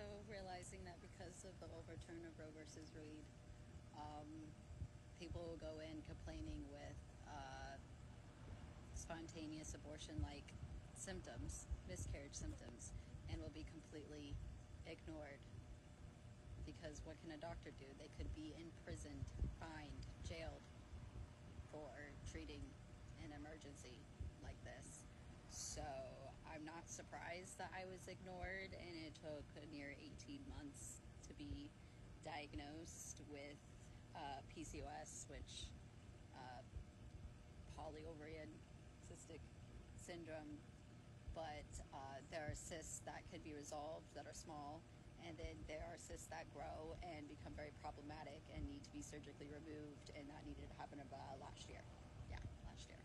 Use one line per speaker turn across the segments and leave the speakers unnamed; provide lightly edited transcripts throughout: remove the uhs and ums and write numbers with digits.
also realizing that because of the overturn of Roe versus Reed, people will go in complaining with spontaneous abortion-like symptoms, miscarriage symptoms, and will be completely ignored. Because what can a doctor do? They could be imprisoned, fined, jailed for treating an emergency like this. So I'm not surprised that I was ignored, and it took near 18 months to be diagnosed with PCOS, which polyovarian cystic syndrome. But there are cysts that could be resolved that are small, and then there are cysts that grow and become very problematic and need to be surgically removed, and that needed to happen about last year. Yeah, last year.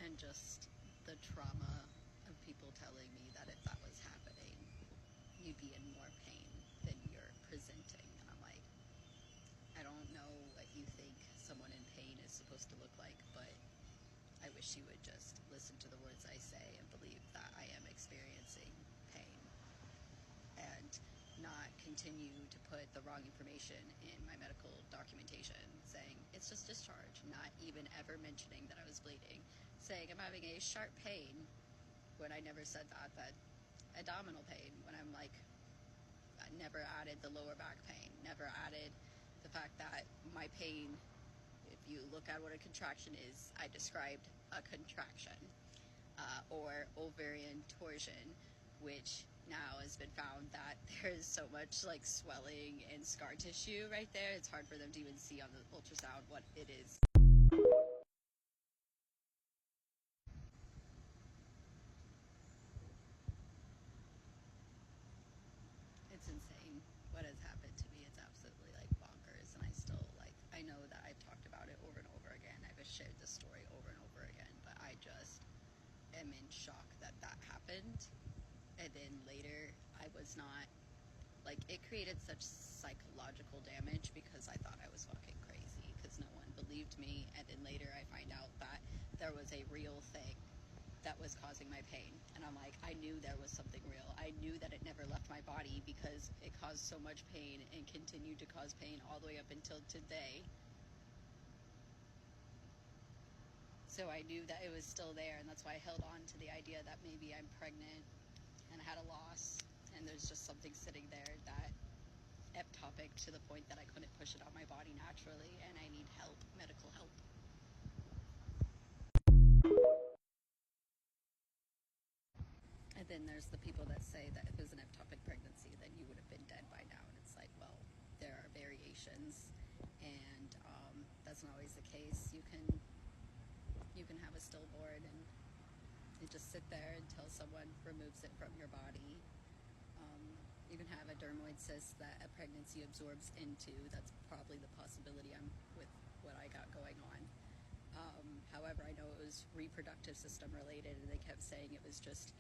And just the trauma of people telling me that if that was happening, you'd be in more pain than you're presenting. And I'm like, I don't know what you think someone in pain is supposed to look like, but I wish you would just listen to the words I say and believe that I am experiencing pain, and not continue to put the wrong information in my medical documentation saying it's just discharge, not even ever mentioning that I was bleeding, saying I'm having a sharp pain when I never said that abdominal pain, when I'm like, I never added the lower back pain, never added the fact that my pain, if you look at what a contraction is, I described a contraction, or ovarian torsion, which now has been found that there's so much like swelling and scar tissue right there, it's hard for them to even see on the ultrasound what it is. It's insane what has happened to me. It's absolutely like bonkers, and I still I know that I've talked about it over and over again. I've shared this story over and over again, but I just am in shock that that happened. And then later I was not, it created such psychological damage because I thought I was fucking crazy because no one believed me. And then later I find out that there was a real thing that was causing my pain, and I'm like, I knew there was something real. I knew that it never left my body because it caused so much pain and continued to cause pain all the way up until today. So I knew that it was still there, and that's why I held on to the idea that maybe I'm pregnant and I had a loss, and there's just something sitting there that ectopic to the point that I couldn't push it on my body naturally, and I need help, medical help. And then there's the people that say that if it was an ectopic pregnancy, then you would have been dead by now. And it's like, well, there are variations, and that's not always the case. You can have a stillborn and you just sit there until someone removes it from your body. You can have a dermoid cyst that a pregnancy absorbs into. That's probably the possibility with what I got going on. However, I know it was reproductive system related, and they kept saying it was just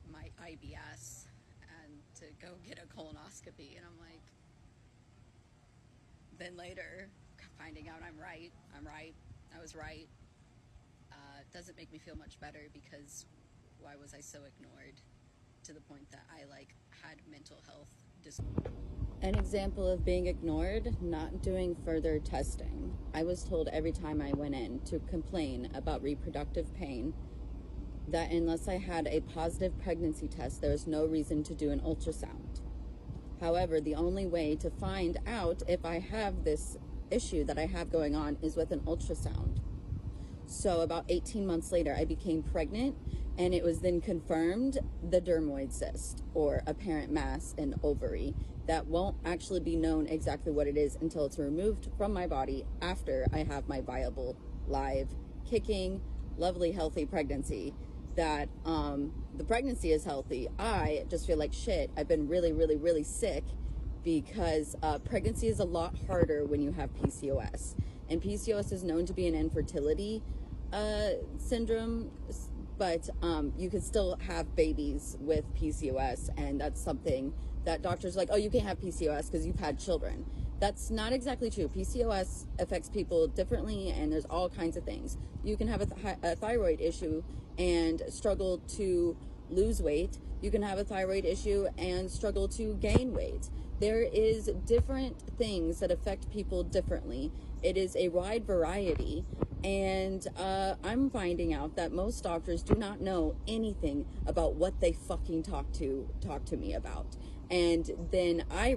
my IBS and to go get a colonoscopy, and I'm like, then later finding out I was right, doesn't make me feel much better, because why was I so ignored to the point that I had mental health disorders? An example of being ignored: not doing further testing. I was told every time I went in to complain about reproductive pain that unless I had a positive pregnancy test, there was no reason to do an ultrasound. However, the only way to find out if I have this issue that I have going on is with an ultrasound. So about 18 months later, I became pregnant, and it was then confirmed the dermoid cyst, or apparent mass in ovary, that won't actually be known exactly what it is until it's removed from my body after I have my viable, live, kicking, lovely, healthy pregnancy. That the pregnancy is healthy. I just feel like shit. I've been really, really, really sick because pregnancy is a lot harder when you have PCOS. And PCOS is known to be an infertility syndrome, but you can still have babies with PCOS, and that's something that doctors are like, oh, you can't have PCOS because you've had children. That's not exactly true. PCOS affects people differently, and there's all kinds of things. You can have a thyroid issue and struggle to lose weight.
You can have a thyroid issue and struggle to gain weight. There is different things that affect people differently. It is a wide variety, and I'm finding out that most doctors do not know anything about what they fucking talk to me about. And then I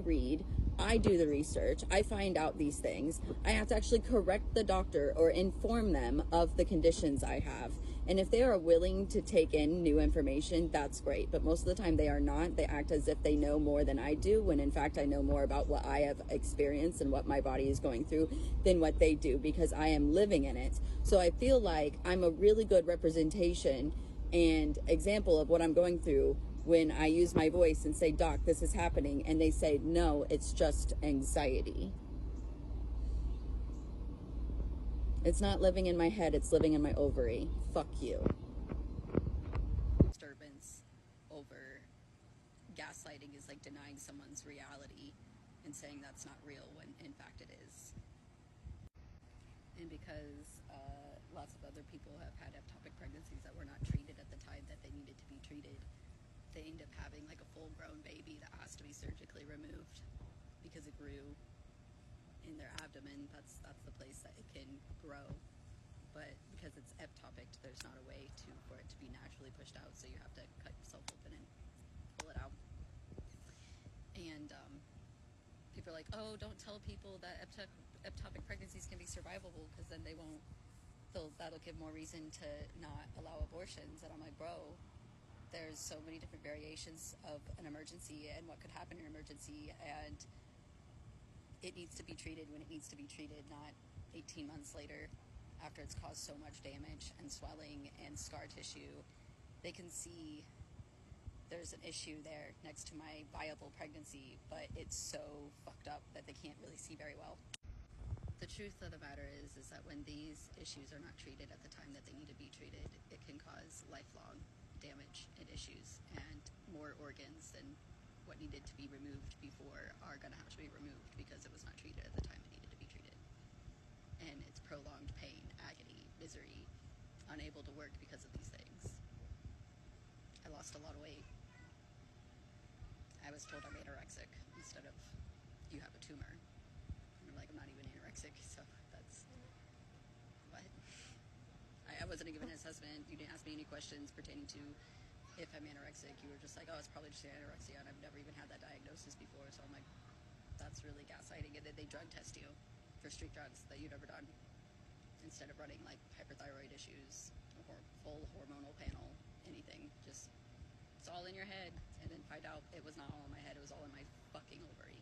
do the research, I find out these things. I have to actually correct the doctor or inform them of the conditions I have. And if they are willing to take in new information, that's great. But most of the time they are not. They act as if they know more than I do, when in fact I know more about what I have experienced and what my body is going through than what they do, because I am living in it. So I feel like I'm a really good representation and example of what I'm going through when I use my voice and say, "Doc, this is happening," and they say, "No, it's just anxiety. It's not living in my head, it's living in my ovary. Fuck you."
Disturbance over gaslighting is like denying someone's reality and saying that's not real when in fact it is. And because lots of other people have had ectopic pregnancies that were not treated at the time that they needed to be treated, they end up having like a full-grown baby that has to be surgically removed because it grew in their abdomen. That's the place that it can grow. But because it's ectopic, there's not a way for it to be naturally pushed out, so you have to cut yourself open and pull it out. And people are like, "Oh, don't tell people that ectopic pregnancies can be survivable, because then that'll give more reason to not allow abortions." And I'm like, bro, there's so many different variations of an emergency and what could happen in an emergency, and it needs to be treated when it needs to be treated, not 18 months later after it's caused so much damage and swelling and scar tissue. They can see there's an issue there next to my viable pregnancy, but it's so fucked up that they can't really see very well. The truth of the matter is that when these issues are not treated at the time that they need to be treated, it can cause lifelong damage and issues, and more organs than what needed to be removed before are going to have to be removed because it was not treated at the time it needed to be treated. And it's prolonged pain, agony, misery, unable to work because of these things. I lost a lot of weight. I was told I'm anorexic instead of you have a tumor. And I'm like, I'm not even anorexic, so that's what? I wasn't given an assessment. You didn't ask me any questions pertaining to if I'm anorexic. You were just like, oh, it's probably just anorexia, and I've never even had that diagnosis before. So I'm like, that's really gaslighting. And then they drug test you for street drugs that you've never done, instead of running like hyperthyroid issues or full hormonal panel, anything. Just, it's all in your head, and then find out it was not all in my head, it was all in my fucking ovary.